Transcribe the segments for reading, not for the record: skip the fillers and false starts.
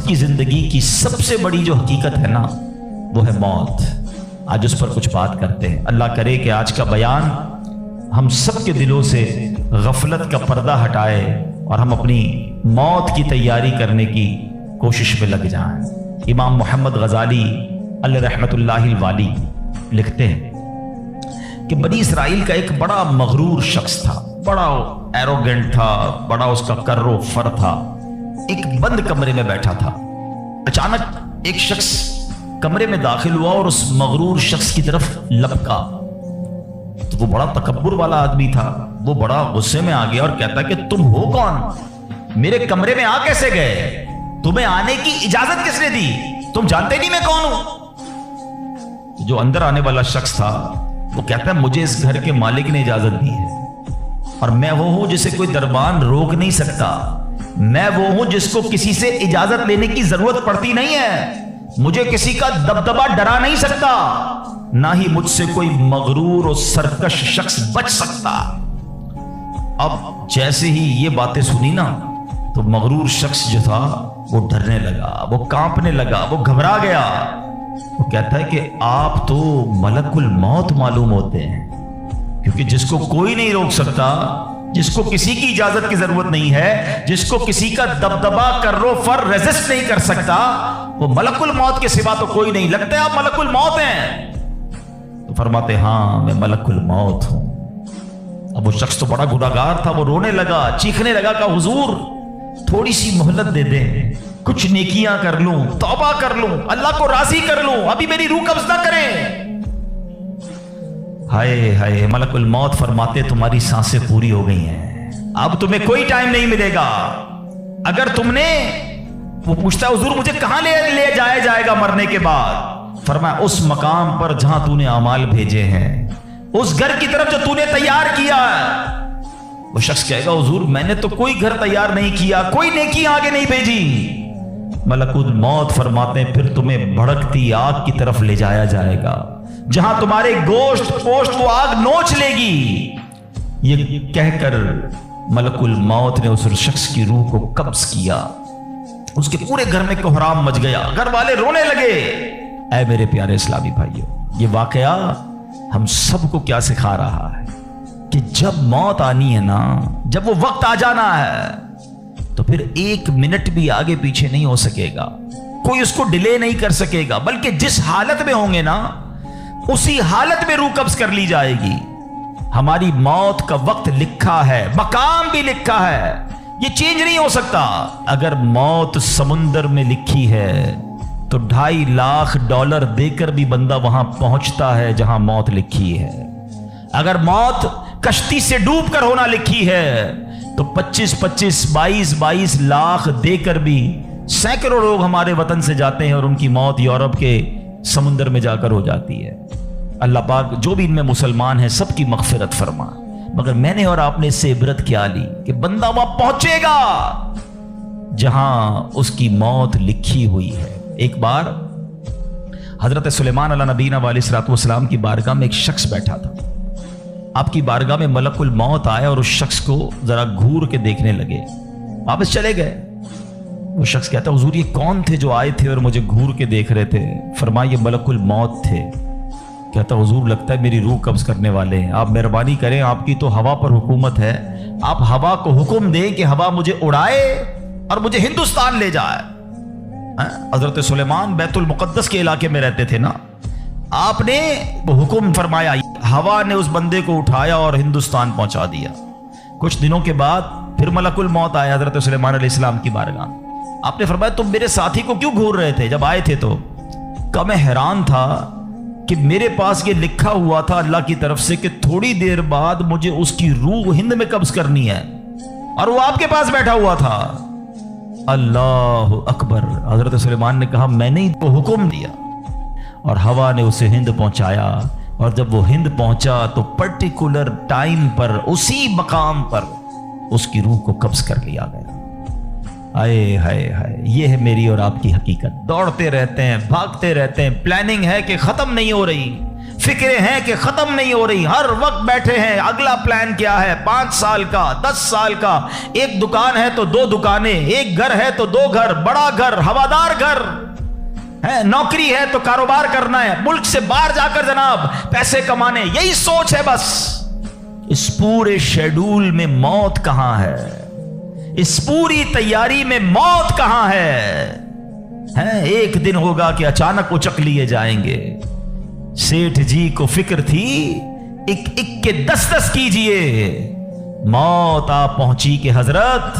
کی زندگی کی سب سے بڑی جو حقیقت ہے نا وہ ہے موت. آج اس پر کچھ بات کرتے ہیں. اللہ کرے کہ آج کا بیان ہم سب کے دلوں سے غفلت کا پردہ ہٹائے اور ہم اپنی موت کی تیاری کرنے کی کوشش میں لگ جائیں. امام محمد غزالی علیہ رحمت اللہ الوالی لکھتے ہیں کہ بنی اسرائیل کا ایک بڑا مغرور شخص تھا, بڑا ایروگنٹ تھا, بڑا اس کا کر و فر تھا. ایک بند کمرے میں بیٹھا تھا. اچانک ایک شخص کمرے میں داخل ہوا اور اس مغرور شخص کی طرف لپکا. تو وہ بڑا تکبر والا آدمی تھا, وہ بڑا غصے میں آ گیا اور کہتا کہ تم ہو کون, میرے کمرے میں آ کیسے گئے, تمہیں آنے کی اجازت کس نے دی, تم جانتے نہیں میں کون ہوں. جو اندر آنے والا شخص تھا وہ کہتا ہے مجھے اس گھر کے مالک نے اجازت دی ہے اور میں وہ ہوں جسے کوئی دربان روک نہیں سکتا, میں وہ ہوں جس کو کسی سے اجازت لینے کی ضرورت پڑتی نہیں ہے, مجھے کسی کا دبدبا ڈرا نہیں سکتا, نہ ہی مجھ سے کوئی مغرور اور سرکش شخص بچ سکتا. اب جیسے ہی یہ باتیں سنی نا تو مغرور شخص جو تھا وہ ڈرنے لگا, وہ کانپنے لگا, وہ گھبرا گیا. وہ کہتا ہے کہ آپ تو ملک الموت معلوم ہوتے ہیں, کیونکہ جس کو کوئی نہیں روک سکتا, جس کو کسی کی اجازت کی ضرورت نہیں ہے, جس کو کسی کا دبدبا کر و فر ریزسٹ نہیں کر سکتا, وہ ملک الموت کے سوا تو کوئی نہیں. لگتا ہے آپ ملک الموت ہیں. تو فرماتے ہاں میں ملک الموت ہوں. اب وہ شخص تو بڑا گناہگار تھا, وہ رونے لگا, چیخنے لگا کہ حضور تھوڑی سی مہلت دے دیں, کچھ نیکیاں کر لوں, توبہ کر لوں, اللہ کو راضی کر لوں, ابھی میری روح قبض نہ کریں. ہائے ہائے, ملک الموت فرماتے تمہاری سانسیں پوری ہو گئی ہیں, اب تمہیں کوئی ٹائم نہیں ملے گا. اگر تم نے, وہ پوچھتا ہے حضور مجھے کہاں لے جایا جائے گا مرنے کے بعد. فرمایا اس مقام پر جہاں تو نے اعمال بھیجے ہیں, اس گھر کی طرف جو تو نے تیار کیا ہے. وہ شخص کہے گا حضور میں نے تو کوئی گھر تیار نہیں کیا, کوئی نیکی آگے نہیں بھیجی. ملک الموت فرماتے ہیں پھر تمہیں بھڑکتی آگ کی طرف لے جایا جائے گا, جہاں تمہارے گوشت پوشت وہ آگ نوچ لے گی. یہ کہہ کر ملک الموت نے اس شخص کی روح کو قبض کیا. اس کے پورے گھر میں کوہرام مچ گیا, گھر والے رونے لگے. اے میرے پیارے اسلامی بھائیوں, یہ واقعہ ہم سب کو کیا سکھا رہا ہے کہ جب موت آنی ہے نا, جب وہ وقت آ جانا ہے تو پھر ایک منٹ بھی آگے پیچھے نہیں ہو سکے گا, کوئی اس کو ڈیلے نہیں کر سکے گا, بلکہ جس حالت میں ہوں گے نا اسی حالت میں روح قبض کر لی جائے گی. ہماری موت کا وقت لکھا ہے, مقام بھی لکھا ہے, یہ چینج نہیں ہو سکتا. اگر موت سمندر میں لکھی ہے تو $2.5 دے کر بھی بندہ وہاں پہنچتا ہے جہاں موت لکھی ہے. اگر موت کشتی سے ڈوب کر ہونا لکھی ہے تو 22 لاکھ دے کر بھی سینکڑوں لوگ ہمارے وطن سے جاتے ہیں اور ان کی موت یورپ کے سمندر میں جا کر ہو جاتی ہے. اللہ پاک جو بھی ان میں مسلمان ہیں سب کی مغفرت فرما. مگر میں نے اور آپ نے اس سے عبرت کیا لی کہ بندہ وہاں پہنچے گا جہاں اس کی موت لکھی ہوئی ہے. ایک بار حضرت سلیمان علیہ نبینا علیہ الصلوۃ والسلام کی بارگاہ میں ایک شخص بیٹھا تھا. آپ کی بارگاہ میں ملک الموت آیا اور اس شخص کو ذرا گھور کے دیکھنے لگے, واپس چلے گئے. وہ شخص کہتا حضور یہ کون تھے جو آئے تھے اور مجھے گھور کے دیکھ رہے تھے؟ فرمایا یہ ملک الموت تھے. کہتا حضور لگتا ہے میری روح قبض کرنے والے ہیں, آپ مہربانی کریں, آپ کی تو ہوا پر حکومت ہے, آپ ہوا کو حکم دیں کہ ہوا مجھے اڑائے اور مجھے ہندوستان لے جائے. حضرت سلیمان بیت المقدس کے علاقے میں رہتے تھے نا, آپ نے وہ حکم فرمایا, ہوا نے اس بندے کو اٹھایا اور ہندوستان پہنچا دیا. کچھ دنوں کے بعد پھر ملک الموت آیا حضرت سلیمان علیہ السلام کی بارگاہ. آپ نے فرمایا تم میرے ساتھی کو کیوں گھور رہے تھے جب آئے تھے؟ تو کہ میں حیران تھا کہ میرے پاس یہ لکھا ہوا تھا اللہ کی طرف سے کہ تھوڑی دیر بعد مجھے اس کی روح ہند میں قبض کرنی ہے, اور وہ آپ کے پاس بیٹھا ہوا تھا. اللہ اکبر. حضرت سلیمان نے کہا میں نے تو حکم دیا اور ہوا نے اسے ہند پہنچایا, اور جب وہ ہند پہنچا تو پرٹیکولر ٹائم پر اسی مقام پر اس کی روح کو قبض کر لیا گیا. ہائے ہائے ہائے, یہ ہے میری اور آپ کی حقیقت. دوڑتے رہتے ہیں, بھاگتے رہتے ہیں, پلاننگ ہے کہ ختم نہیں ہو رہی, फिक्रें हैं कि खत्म नहीं हो रही, हर वक्त बैठे हैं अगला प्लान क्या है, 5 साल का, 10 साल का। एक दुकान है तो 2 दुकानें, एक घर है तो 2 घर, बड़ा घर, हवादार घर है, नौकरी है तो कारोबार करना है, मुल्क से बाहर जाकर जनाब पैसे कमाने, यही सोच है बस। इस पूरे शेड्यूल में मौत कहां है, इस पूरी तैयारी में मौत कहां है? एक दिन होगा कि अचानक उचक लिए जाएंगे। सेठ जी को फिक्र थी, एक एक के 10-10 कीजिए, मौत आ पहुंची कि हजरत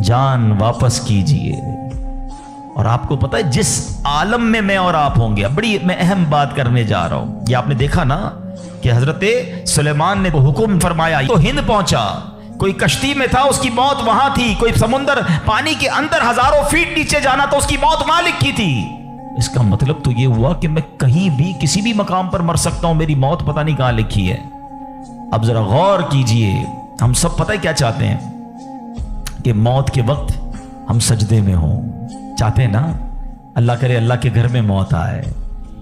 जान वापस कीजिए। और आपको पता है जिस आलम में मैं और आप होंगे, बड़ी मैं अहम बात करने जा रहा हूं। ये आपने देखा ना कि हजरत सुलेमान ने हुक्म फरमाया तो हिंद पहुंचा, कोई कश्ती में था उसकी मौत वहां थी, कोई समुंदर पानी के अंदर हजारों फीट नीचे जाना तो उसकी मौत वहां लिखी थी। इसका मतलब तो यह हुआ कि मैं कहीं भी किसी भी मकाम पर मर सकता हूं, मेरी मौत पता नहीं कहां लिखी है। अब जरा गौर कीजिए, हम सब पता है क्या चाहते हैं कि मौत के वक्त हम सजदे में हों, चाहते हैं ना, अल्लाह करे अल्लाह के घर में मौत आए,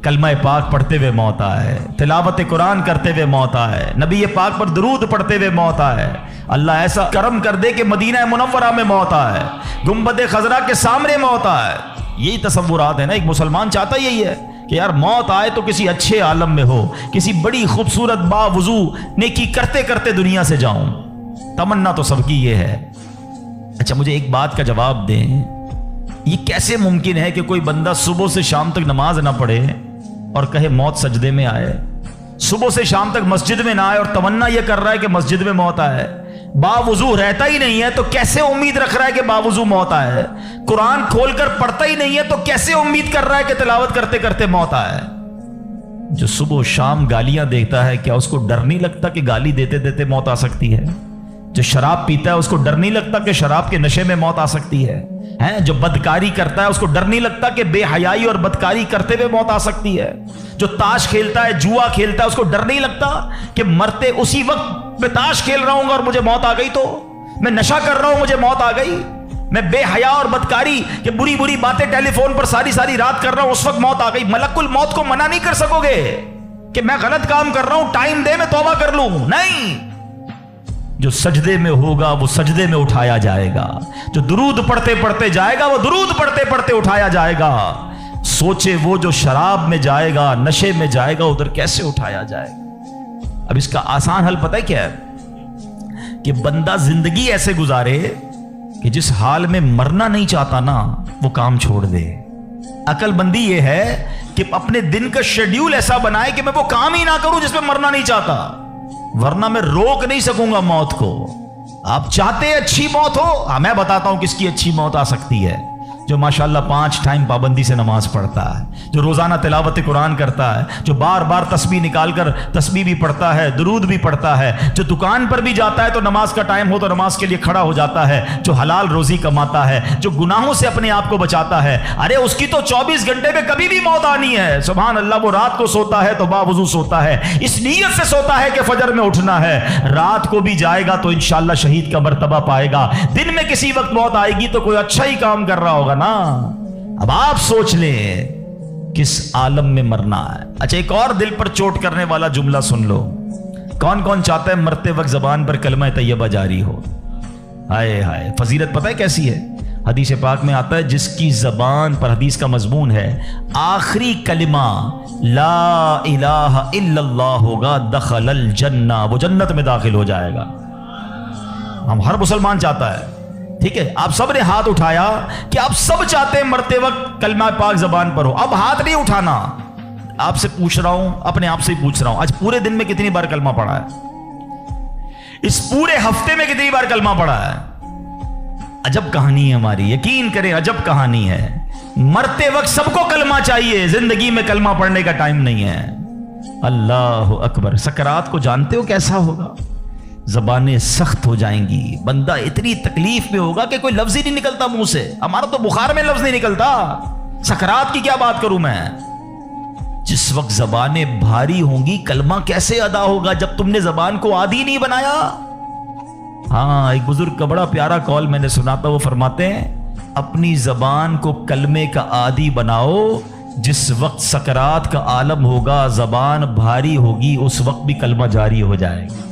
कलमा पाक पढ़ते हुए मौत आए, तिलावत कुरान करते हुए मौत आए, नबी पाक पर दरूद पढ़ते हुए मौत आए, अल्लाह ऐसा करम कर दे कि मदीना मुनव्वरा में मौत आए, गुंबद खजरा के सामने मौत आए। यही तसव्वुरात है ना, एक मुसलमान चाहता यही है कि यार मौत आए तो किसी अच्छे आलम में हो, किसी बड़ी खूबसूरत बावुजू नेकी करते करते दुनिया से जाऊं। तमन्ना तो सबकी ये है। अच्छा मुझे एक बात का जवाब दें, ये कैसे मुमकिन है कि कोई बंदा सुबह से शाम तक नमाज ना पढ़े और कहे मौत सजदे में आए, सुबह से शाम तक मस्जिद में ना आए और तमन्ना यह कर रहा है कि मस्जिद में मौत आए, बावुजू रहता ही नहीं है तो कैसे उम्मीद रख रहा है कि बावुजू मौत आए, कुरान खोलकर पढ़ता ही नहीं है तो कैसे उम्मीद कर रहा है कि तिलावत करते करते मौत आए। जो सुबह शाम गालियां देता है, क्या उसको डर नहीं लगता कि गाली देते देते मौत आ सकती है? जो शराब पीता है उसको डर नहीं लगता कि शराब के नशे में मौत आ सकती है? जो बदकारी करता है उसको डर नहीं लगता कि बेहयाई और बदकारी करते हुए मौत आ सकती है? जो ताश खेलता है, जुआ खेलता है, उसको डर नहीं लगता कि मरते उसी वक्त मैं ताश खेल रहा हूं और मुझे मौत आ गई, तो मैं नशा कर रहा हूं मुझे मौत आ गई, मैं बेहया और बदकारी के बुरी बुरी बातें टेलीफोन पर सारी सारी रात कर रहा हूं, उस वक्त मौत आ गई। मलकुल मौत को मना नहीं कर सकोगे कि मैं गलत काम कर रहा हूं, टाइम दे मैं तौबा कर लूं, नहीं। जो सजदे में होगा वो सजदे में उठाया जाएगा, जो दुरूद पढ़ते पढ़ते जाएगा वो दुरूद पढ़ते पढ़ते उठाया जाएगा। सोचे वो जो शराब में जाएगा, नशे में जाएगा, उधर कैसे उठाया जाएगा? अब इसका आसान हल पता है क्या है? कि बंदा जिंदगी ऐसे गुजारे कि जिस हाल में मरना नहीं चाहता ना वो काम छोड़ दे। अकलमंदी ये है कि अपने दिन का शेड्यूल ऐसा बनाए कि मैं वो काम ही ना करूं जिसमें मरना नहीं चाहता, वरना मैं रोक नहीं सकूंगा मौत को। आप चाहते हैं अच्छी मौत हो? मैं बताता हूं किसकी अच्छी मौत आ सकती है। जो माशाल्लाह 5 टाइम पाबंदी से नमाज पढ़ता है, जो रोजाना तिलावत कुरान करता है, जो बार बार तस्बीह निकालकर तस्बीह भी पढ़ता है, दुरूद भी पढ़ता है, जो दुकान पर भी जाता है तो नमाज का टाइम हो तो नमाज के लिए खड़ा हो जाता है, जो हलाल रोजी कमाता है, जो गुनाहों से अपने आप को बचाता है। अरे उसकी तो 24 घंटे में कभी भी मौत आनी है। सुभान अल्लाह, वो रात को सोता है तो बावजू सोता है, इस नीयत से सोता है कि फजर में उठना है। रात को भी जाएगा तो इंशाअल्लाह शहीद का मर्तबा पाएगा। दिन में किसी वक्त मौत आएगी तो कोई अच्छा ही काम कर रहा होगा ना। अब आप सोच लें किस आलम में मरना है। अच्छा एक और दिल पर चोट करने वाला जुमला सुन लो। कौन कौन चाहता है मरते वक्त जबान पर कलमा तैयबा जारी हो? हाय हाय, फजीलत पता है कैसी है? हदीस पाक में आता है जिसकी जबान पर, हदीस का मजमून है, आखिरी कलिमा ला इलाहा इल्लल्लाह होगा, दखलल जन्ना, वो जन्नत में दाखिल हो जाएगा। हम हर मुसलमान चाहता है, ठीक है। आप सब ने हाथ उठाया कि आप सब चाहते हैं मरते वक्त कलमा पाक जबान पर हो। अब हाथ नहीं उठाना, आपसे पूछ रहा हूं, अपने आप से ही पूछ रहा हूं, आज पूरे दिन में कितनी बार कलमा पढ़ा है? इस पूरे हफ्ते में कितनी बार कलमा पढ़ा है? अजब कहानी है हमारी, यकीन करें अजब कहानी है। मरते वक्त सबको कलमा चाहिए, जिंदगी में कलमा पढ़ने का टाइम नहीं है। अल्लाह अकबर। सकरात को जानते हो कैसा होगा? जबानें सख्त हो जाएंगी, बंदा इतनी तकलीफ में होगा कि कोई लफ्ज ही नहीं निकलता मुंह से। हमारा तो बुखार में लफ्ज नहीं निकलता, सकरात की क्या बात करूं मैं। जिस वक्त जबानें भारी होंगी कलमा कैसे अदा होगा जब तुमने जबान को आदी नहीं बनाया। हाँ, एक बुजुर्ग का बड़ा प्यारा कॉल मैंने सुना था, वो फरमाते हैं अपनी जबान को कलमे का आदी बनाओ, جس وقت سکرات کا عالم ہوگا، زبان بھاری ہوگی، اس وقت بھی کلمہ جاری ہو جائے گا۔